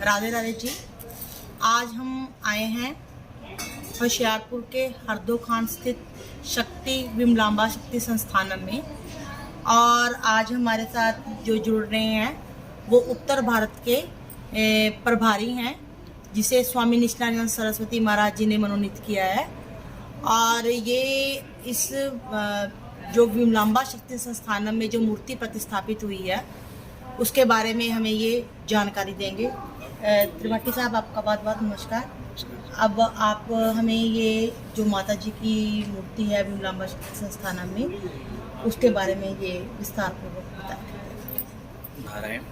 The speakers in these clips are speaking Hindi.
राधे राधे जी। आज हम आए हैं होशियारपुर के हरदो खान स्थित शक्ति विमलांबा शक्ति संस्थान में, और आज हमारे साथ जो जुड़ रहे हैं वो उत्तर भारत के प्रभारी हैं, जिसे स्वामी निष्ठानंद सरस्वती महाराज जी ने मनोनीत किया है। और ये इस जो विमलांबा शक्ति संस्थान में जो मूर्ति प्रतिस्थापित हुई है उसके बारे में हमें ये जानकारी देंगे। त्रिपाठी साहब, आपका बहुत बहुत नमस्कार। अब आप हमें ये जो माता जी की मूर्ति है विमलांबा शक्ति संस्थान में, उसके बारे में ये विस्तार पूर्वक बताएं। नारायण।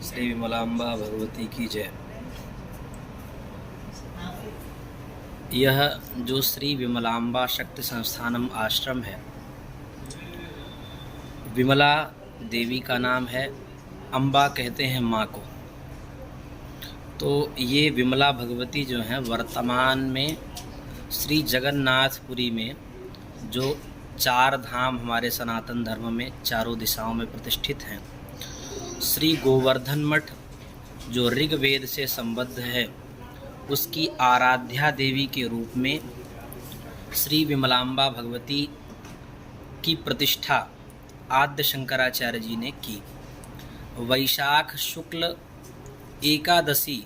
श्री विमलांबा भगवती की जय। यह जो श्री विमलांबा शक्ति संस्थानम आश्रम है, विमला देवी का नाम है, अम्बा कहते हैं माँ को। तो ये विमला भगवती जो हैं वर्तमान में श्री जगन्नाथपुरी में जो 4 धाम हमारे सनातन धर्म में चारों दिशाओं में प्रतिष्ठित हैं, श्री गोवर्धन मठ जो ऋग्वेद से संबद्ध है, उसकी आराध्या देवी के रूप में श्री विमलांबा भगवती की प्रतिष्ठा आद्य शंकराचार्य जी ने की। वैशाख शुक्ल एकादशी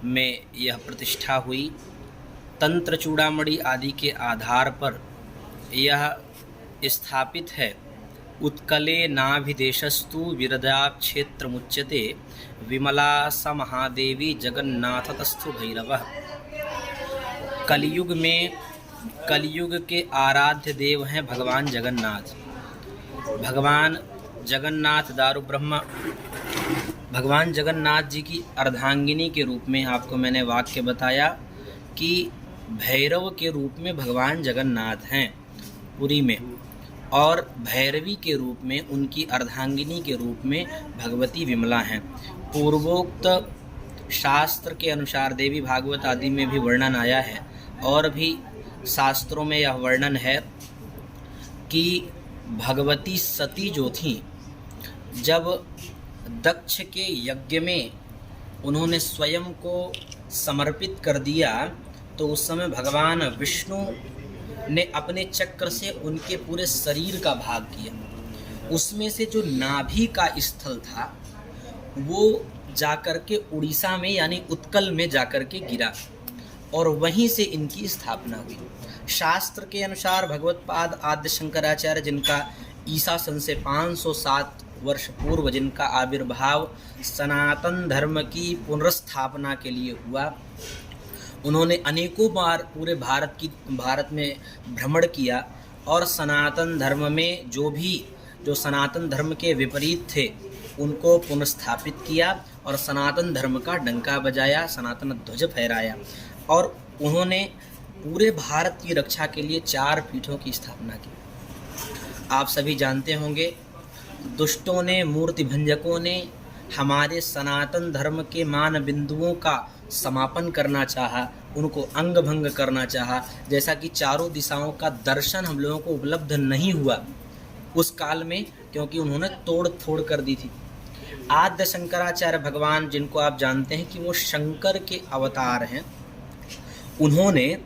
में यह प्रतिष्ठा हुई। तंत्र चूड़ामणि आदि के आधार पर यह स्थापित है। उत्कले नाभिदेशस्तु विरदा क्षेत्र मुच्यते विमला स महादेवी जगन्नाथतस्थु भैरवः। कलयुग के आराध्य देव हैं भगवान जगन्नाथ। भगवान जगन्नाथ दारु ब्रह्मा, भगवान जगन्नाथ जी की अर्धांगिनी के रूप में आपको मैंने वाक्य बताया कि भैरव के रूप में भगवान जगन्नाथ हैं पुरी में, और भैरवी के रूप में उनकी अर्धांगिनी के रूप में भगवती विमला हैं। पूर्वोक्त शास्त्र के अनुसार देवी भागवत आदि में भी वर्णन आया है, और भी शास्त्रों में यह वर्णन है कि भगवती सती जो थी, जब दक्ष के यज्ञ में उन्होंने स्वयं को समर्पित कर दिया, तो उस समय भगवान विष्णु ने अपने चक्र से उनके पूरे शरीर का भाग किया। उसमें से जो नाभि का स्थल था वो जाकर के उड़ीसा में यानी उत्कल में जाकर के गिरा, और वहीं से इनकी स्थापना हुई। शास्त्र के अनुसार भगवत्पाद आद्य शंकराचार्य, जिनका ईसा सन से 507 वर्ष पूर्व जिनका आविर्भाव सनातन धर्म की पुनर्स्थापना के लिए हुआ, उन्होंने अनेकों बार पूरे भारत में भ्रमण किया, और सनातन धर्म में जो सनातन धर्म के विपरीत थे उनको पुनर्स्थापित किया, और सनातन धर्म का डंका बजाया, सनातन ध्वज फहराया। और उन्होंने पूरे भारत की रक्षा के लिए 4 पीठों की स्थापना की। आप सभी जानते होंगे, दुष्टों ने, मूर्ति भंजकों ने हमारे सनातन धर्म के मान बिंदुओं का समापन करना चाहा, उनको अंग भंग करना चाहा। जैसा कि चारों दिशाओं का दर्शन हम लोगों को उपलब्ध नहीं हुआ उस काल में, क्योंकि उन्होंने तोड़ फोड़ कर दी थी। आद्य शंकराचार्य भगवान, जिनको आप जानते हैं कि वो शंकर के अवतार हैं, उन्होंने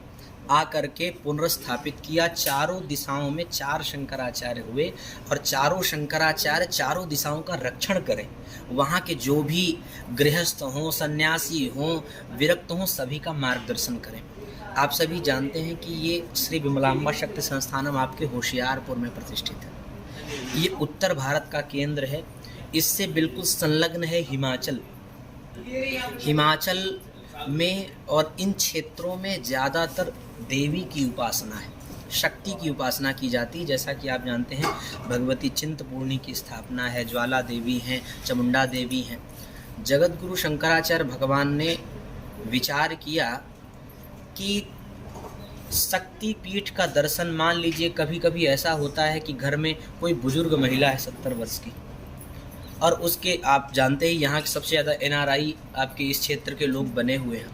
आकर के पुनर्स्थापित किया। चारों दिशाओं में 4 शंकराचार्य हुए, और चारों शंकराचार्य चारों दिशाओं का रक्षण करें। वहाँ के जो भी गृहस्थ हों, सन्यासी हों, विरक्त हों, सभी का मार्गदर्शन करें। आप सभी जानते हैं कि ये श्री विमलांबा शक्ति संस्थानम आपके होशियारपुर में प्रतिष्ठित है। ये उत्तर भारत का केंद्र है। इससे बिल्कुल संलग्न है हिमाचल में, और इन क्षेत्रों में ज़्यादातर देवी की उपासना है, शक्ति की उपासना की जाती है। जैसा कि आप जानते हैं, भगवती चिंतपूर्णी की स्थापना है, ज्वाला देवी हैं, चामुंडा देवी हैं। जगत गुरु शंकराचार्य भगवान ने विचार किया कि शक्ति पीठ का दर्शन, मान लीजिए कभी कभी ऐसा होता है कि घर में कोई बुजुर्ग महिला है 70 वर्ष की, और उसके आप जानते ही यहाँ के सबसे ज़्यादा NRI आपके इस क्षेत्र के लोग बने हुए हैं,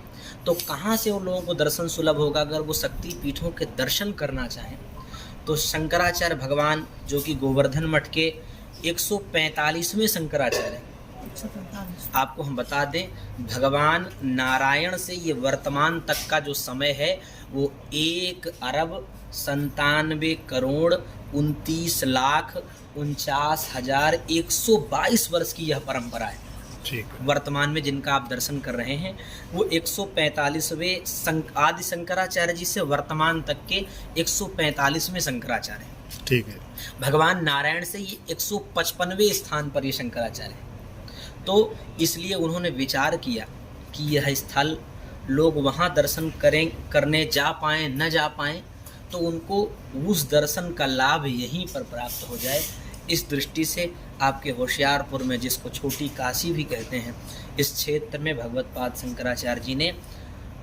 तो कहाँ से उन लोगों को दर्शन सुलभ होगा? अगर वो शक्ति पीठों के दर्शन करना चाहें तो शंकराचार्य भगवान, जो कि गोवर्धन मठ के 145वें शंकराचार्य, आपको हम बता दें, भगवान नारायण से ये वर्तमान तक का जो समय है वो 1,29,49,49,122 वर्ष की यह परंपरा है। ठीक। वर्तमान में जिनका आप दर्शन कर रहे हैं वो 145वें आदि शंकराचार्य जी से वर्तमान तक के 145वें शंकराचार्य हैं। ठीक है। भगवान नारायण से ये 155वें स्थान पर ये शंकराचार्य है। तो इसलिए उन्होंने विचार किया कि यह स्थल लोग वहाँ दर्शन करने जा पाएँ न जा पाएँ, तो उनको उस दर्शन का लाभ यहीं पर प्राप्त हो जाए। इस दृष्टि से आपके होशियारपुर में, जिसको छोटी काशी भी कहते हैं, इस क्षेत्र में भगवत्पाद शंकराचार्य जी ने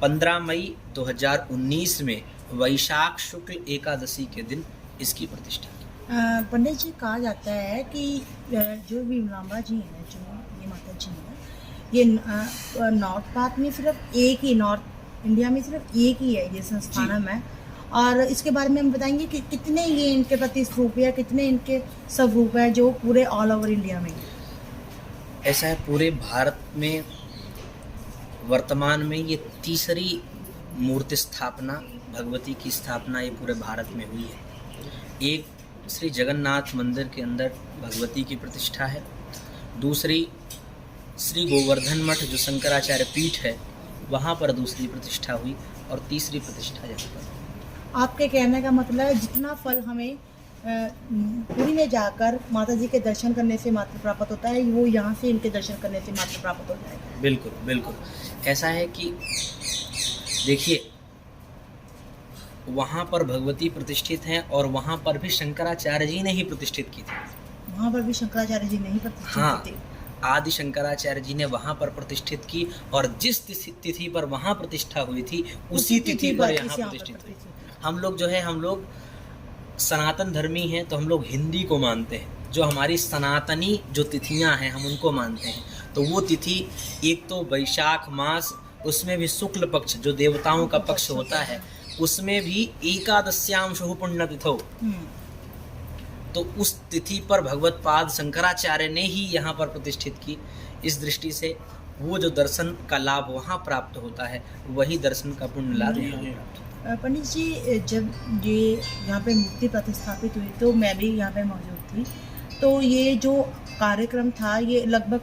15 मई 2019 में वैशाख शुक्ल एकादशी के दिन इसकी प्रतिष्ठा की। पंडित जी, कहा जाता है कि जो विमलांबा जी हैं, जो ये माता जी हैं, ये नॉर्थ पार्ट में सिर्फ एक ही, नॉर्थ इंडिया में सिर्फ एक ही है ये संस्थानम है। और इसके बारे में हम बताएंगे कि कितने ये इनके प्रति स्वरूप या कितने इनके स्वरूप है जो पूरे ऑल ओवर इंडिया में। ऐसा है, पूरे भारत में वर्तमान में ये तीसरी मूर्ति स्थापना, भगवती की स्थापना ये पूरे भारत में हुई है। एक श्री जगन्नाथ मंदिर के अंदर भगवती की प्रतिष्ठा है, दूसरी श्री गोवर्धन मठ जो शंकराचार्य पीठ है वहाँ पर दूसरी प्रतिष्ठा हुई, और तीसरी प्रतिष्ठा यहाँ पर। आपके कहने का मतलब है जितना फल हमें पुरी में जाकर माता जी के दर्शन करने से मात्र प्राप्त होता है, वो यहाँ से इनके दर्शन करने से मात्र प्राप्त हो जाएगा। बिल्कुल बिल्कुल। ऐसा है कि देखिए, वहाँ पर भगवती प्रतिष्ठित हैं और वहाँ पर भी शंकराचार्य जी ने ही प्रतिष्ठित की थी। वहाँ पर भी शंकराचार्य जी ने ही प्रतिष्ठित की थी। आदि शंकराचार्य जी ने वहाँ पर प्रतिष्ठित की, और जिस तिथि पर वहाँ प्रतिष्ठा हुई थी उसी तिथि पर यहाँ प्रतिष्ठित हुई। हम लोग जो है, हम लोग सनातन धर्मी हैं, तो हम लोग हिंदी को मानते हैं। जो हमारी सनातनी जो तिथियां हैं हम उनको मानते हैं। तो वो तिथि एक तो वैशाख मास, उसमें भी शुक्ल पक्ष जो देवताओं का पक्ष होता है, उसमें भी एकादश्याम शुभ पुण्यतिथौ, तो उस तिथि पर भगवत्पाद शंकराचार्य ने ही यहाँ पर प्रतिष्ठित की। इस दृष्टि से वो जो दर्शन का लाभ वहाँ प्राप्त होता है, वही दर्शन का पुण्य लाभ यहाँ प्राप्त होता है। पंडित जी, जब ये यहाँ पे मूर्ति प्रतिस्थापित हुई तो मैं भी यहाँ पे मौजूद थी। तो ये जो कार्यक्रम था ये लगभग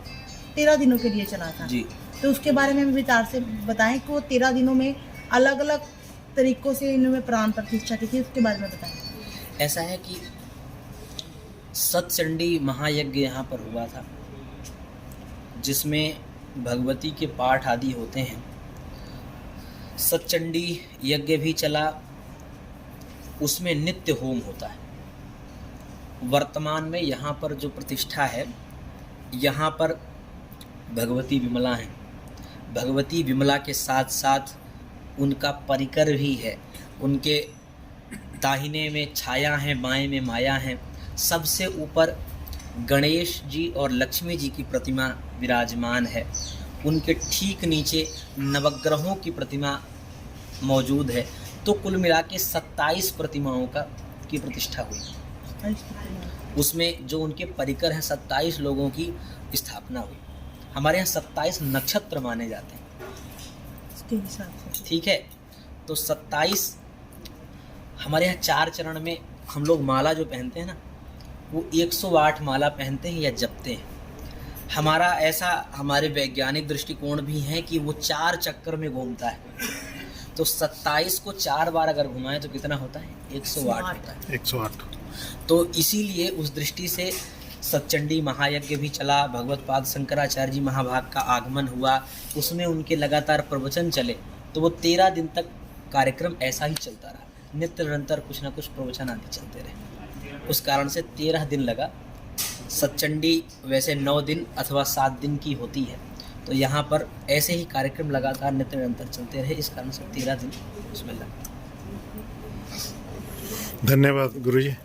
13 दिनों के लिए चला था जी। तो उसके बारे में विस्तार से बताएं कि वो 13 दिनों में अलग अलग तरीकों से इन्होंने प्राण प्रतिष्ठा की थी, उसके बारे में बताएं। ऐसा है कि सतचंडी महायज्ञ यहाँ पर हुआ था, जिसमें भगवती के पाठ आदि होते हैं। सतचंडी यज्ञ भी चला, उसमें नित्य होम होता है। वर्तमान में यहाँ पर जो प्रतिष्ठा है, यहाँ पर भगवती विमला हैं। भगवती विमला के साथ साथ उनका परिकर भी है। उनके दाहिने में छाया है, बाएं में माया है। सबसे ऊपर गणेश जी और लक्ष्मी जी की प्रतिमा विराजमान है। उनके ठीक नीचे नवग्रहों की प्रतिमा मौजूद है। तो कुल मिला के 27 प्रतिमाओं की प्रतिष्ठा हुई। उसमें जो उनके परिकर हैं 27 लोगों की स्थापना हुई। हमारे यहाँ 27 नक्षत्र माने जाते हैं, ठीक है। तो 27 हमारे यहाँ 4 चरण में हम लोग माला जो पहनते हैं ना, वो 108 माला पहनते हैं या जपते हैं। हमारा ऐसा, हमारे वैज्ञानिक दृष्टिकोण भी है कि वो 4 चक्कर में घूमता है। तो 27 को 4 बार अगर घुमाएं तो कितना होता है? 108 होता है। 108। तो इसीलिए उस दृष्टि से सतचंडी महायज्ञ भी चला। भगवत्पाद शंकराचार्य जी महाभाग का आगमन हुआ, उसमें उनके लगातार प्रवचन चले। तो वो 13 दिन तक कार्यक्रम ऐसा ही चलता रहा। नित्य निरंतर कुछ ना कुछ प्रवचन आदि चलते रहे। उस कारण से 13 दिन लगा। सतचंडी वैसे 9 दिन अथवा 7 दिन की होती है। तो यहाँ पर ऐसे ही कार्यक्रम लगातार नित्य निरंतर चलते रहे, इस कारण से 13 दिन उसमें लगा। धन्यवाद गुरुजी।